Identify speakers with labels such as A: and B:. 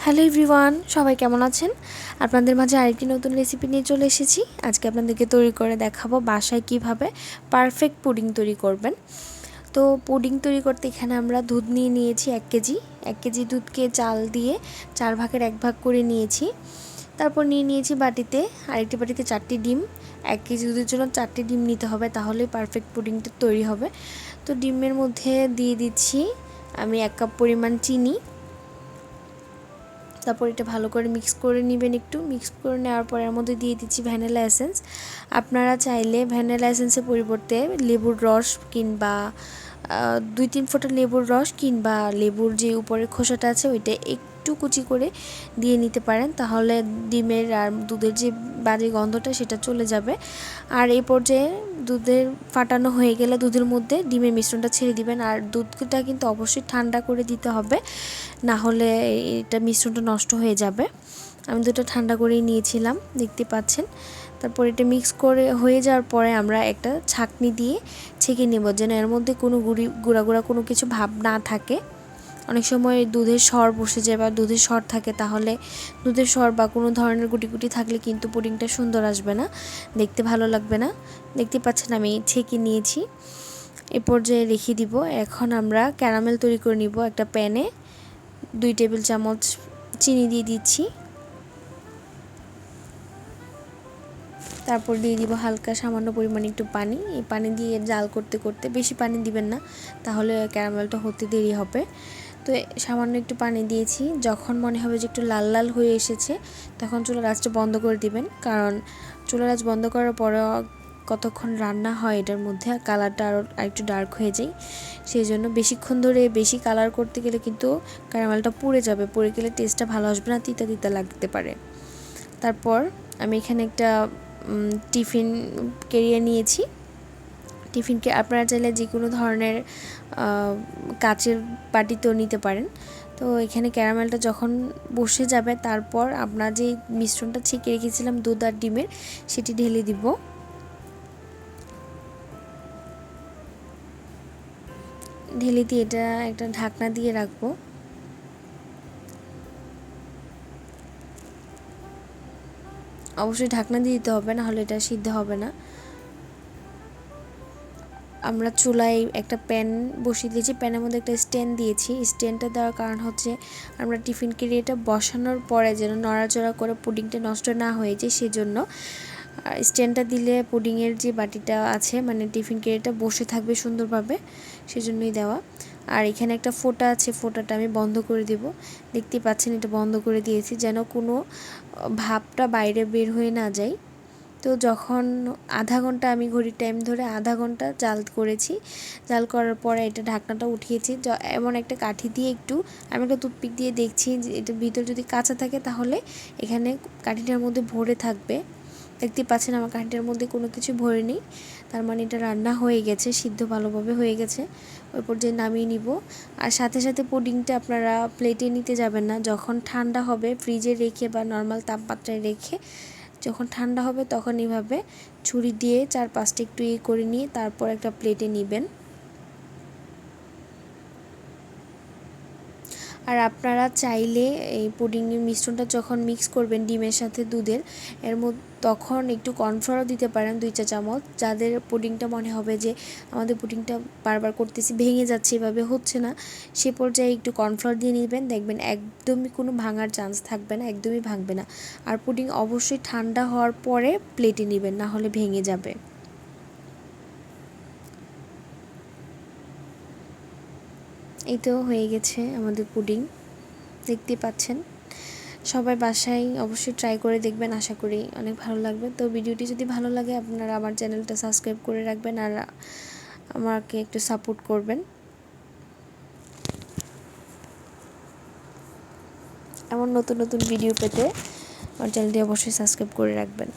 A: Hello everyone, সবাই কেমন আছেন? আপনাদের মাঝে আরেকটি নতুন রেসিপি নিয়ে চলে এসেছি। আজকে আপনাদেরকে তৈরি করে দেখাবো বাসায় কিভাবে পারফেক্ট পুডিং তৈরি করবেন। তো পুডিং তৈরি করতে এখানে আমরা দুধ নিয়ে নিয়েছি 1 কেজি। 1 কেজি দুধকে চাল দিয়ে 4 ভাগের 1 ভাগ করে নিয়েছি। তারপর নিয়ে নিয়েছি বাটিতে, আরেকটি বাটিতে 4টি ডিম। 1 কেজি দুধের জন্য 4টি ডিম নিতে হবে, তাহলে পারফেক্ট পুডিংটা তৈরি হবে। তো ডিমের মধ্যে দিয়ে দিচ্ছি আমি 1 কাপ পরিমাণ চিনি। তারপর এটা ভালো করে মিক্স করে নেবেন। একটু মিক্স করে নেওয়ার পর এর মধ্যে দিয়ে দিচ্ছি ভ্যানিলা এসেন্স। আপনারা চাইলে ভ্যানিলা এসেন্সের পরিবর্তে লেবুর রস কিংবা 2-3 ফোঁটা লেবুর রস কিংবা লেবুর যে উপরের খোসাটা আছে ওইটা একটু কুচি করে দিয়ে নিতে পারেন, তাহলে ডিমের আর দুধের যে বাজে গন্ধটা সেটা চলে যাবে। আর এই পর্যায়ে দুধের ফাটানো হয়ে গেলে দুধের মধ্যে ডিমের মিশ্রণটা ছেড়ে দিবেন। আর দুধটা কিন্তু অবশ্যই ঠান্ডা করে দিতে হবে, না হলে এটা মিশ্রণটা নষ্ট হয়ে যাবে। আমি দুধটা ঠান্ডা করেই নিয়েছিলাম, দেখতে পাচ্ছেন। তারপর এটা মিক্স করে হয়ে যাওয়ার পরে আমরা একটা ছাঁকনি দিয়ে ছেঁকে নেব, যেন এর মধ্যে কোনো গুঁড়া গুঁড়া কোনো কিছু ভাব না থাকে। অনেক সময় দুধের স্বর বসে যায় বা দুধের স্বর থাকে, তাহলে দুধের স্বর বা কোনো ধরনের গুটি গুটি থাকলে কিন্তু পুডিংটা সুন্দর আসবে না, দেখতে ভালো লাগবে না। দেখতে পাচ্ছেন আমি ছেঁকে নিয়েছি। এ পর্যায়ে রেখে দিব। এখন আমরা ক্যারামেল তৈরি করে নিব। একটা প্যানে 2 টেবিল চামচ চিনি দিয়ে দিচ্ছি। তারপর দিয়ে দিব হালকা সামান্য পরিমাণে একটু পানি। এই পানি দিয়ে জাল করতে করতে, বেশি পানি দিবেন না, তাহলে ক্যারামেলটা হতে দেরি হবে। তো সামান্য একটু পানি দিয়েছি। যখন মনে হবে যে একটু লাল লাল হয়ে এসেছে, তখন চুলার আঁচটা বন্ধ করে দিবেন, কারণ চুলার আঁচ বন্ধ করার পরে কতক্ষণ রান্না হয় এটার মধ্যে কালারটা আরও একটু ডার্ক হয়ে যায়। সেই জন্য বেশিক্ষণ ধরে বেশি কালার করতে গেলে কিন্তু ক্যারামেলটা পুড়ে যাবে, পুড়ে গেলে টেস্টটা ভালো আসবে না, তিতা তিতা লাগতে পারে। তারপর আমি এখানে একটা টিফিন কেরিয়ে নিয়েছি। টিফিনকে আপনারা চাইলে যে কোনো ধরনের কাচের বাটিতেও নিতে পারেন। তো এখানে ক্যারামেলটা যখন বসে যাবে, তারপর আপনার যে মিশ্রণটা ছেঁকে রেখেছিলাম দুধ আর ডিমের, সেটি ঢেলে দিব। ঢেলে দিয়ে এটা একটা ঢাকনা দিয়ে রাখবো। অবশ্যই ঢাকনা দিয়ে দিতে হবে, না হলে এটা সিদ্ধ হবে না। আমরা চুলায় একটা প্যান বসিয়ে দিয়েছি, প্যানের মধ্যে একটা স্ট্যান্ড দিয়েছি। স্ট্যান্ডটা দেওয়ার কারণ হচ্ছে আমরা টিফিন কেরিয়াটা বসানোর পরে যেন নড়াচড়া করে পুডিংটা নষ্ট না হয়ে যায়, সেজন্য স্ট্যান্ডটা দিলে পুডিংয়ের যে বাটিটা আছে মানে টিফিন কেরিয়াটা বসে থাকবে সুন্দরভাবে, সেজন্যই দেওয়া। আর এখানে একটা ফোঁটা আছে, ফোঁটাটা আমি বন্ধ করে দেব। দেখতেই পাচ্ছেন এটা বন্ধ করে দিয়েছি, যেন কোনো ভাপটা বাইরে বের হয়ে না যায়। তো যখন আধা ঘন্টা, আমি ঘড়ির টাইম ধরে আধা ঘন্টা জাল করেছি। জাল করার পরে এটা ঢাকনাটা উঠিয়েছি। এমন একটা কাঠি দিয়ে একটু আমি একটা টুথপিক দিয়ে দেখছি যে এটার ভিতর যদি কাঁচা থাকে, তাহলে এখানে কাঠিটার মধ্যে ভরে থাকবে। দেখতে পাচ্ছেন আমার কাঠিটার মধ্যে কোনো কিছু ভরে নেই, তার মানে এটা রান্না হয়ে গেছে, সিদ্ধ ভালোভাবে হয়ে গেছে। ওই পর্যায়ে নামিয়ে নিব। আর সাথে সাথে পুডিংটা আপনারা প্লেটে নিতে যাবেন না, যখন ঠান্ডা হবে ফ্রিজে রেখে বা নর্মাল তাপমাত্রায় রেখে যখন ঠান্ডা হবে তখন এইভাবে ছুরি দিয়ে 4-5টা একটু করে নিয়ে তারপর একটা প্লেটে নেবেন। আর আপনারা চাইলে এই পুডিংয়ের মিশ্রণটা যখন মিক্স করবেন ডিমের সাথে দুধের, এর মধ্যে তখন একটু কর্নফ্লাওয়ার দিতে পারেন 2 চা চামচ। যাদের পুডিংটা মনে হবে যে আমাদের পুডিংটা বারবার করতেছি ভেঙে যাচ্ছে, এভাবে হচ্ছে না, সে পর্যায়ে একটু কর্নফ্লাওয়ার দিয়ে নেবেন, দেখবেন একদমই কোনো ভাঙার চান্স থাকবে না, একদমই ভাঙবে না। আর পুডিং অবশ্যই ঠান্ডা হওয়ার পরে প্লেটে নেবেন, না হলে ভেঙে যাবে। এই তো হয়ে গেছে আমাদের পুডিং, দেখতে পাচ্ছেন। সবাই বাসায় অবশ্যই ট্রাই করে দেখবেন, আশা করি অনেক ভালো লাগবে। তো ভিডিওটি যদি ভালো লাগে আপনারা আমার চ্যানেলটা সাবস্ক্রাইব করে রাখবেন আর আমাকে একটু সাপোর্ট করবেন। এমন নতুন নতুন ভিডিও পেতে আমার চ্যানেলটি অবশ্যই সাবস্ক্রাইব করে রাখবেন।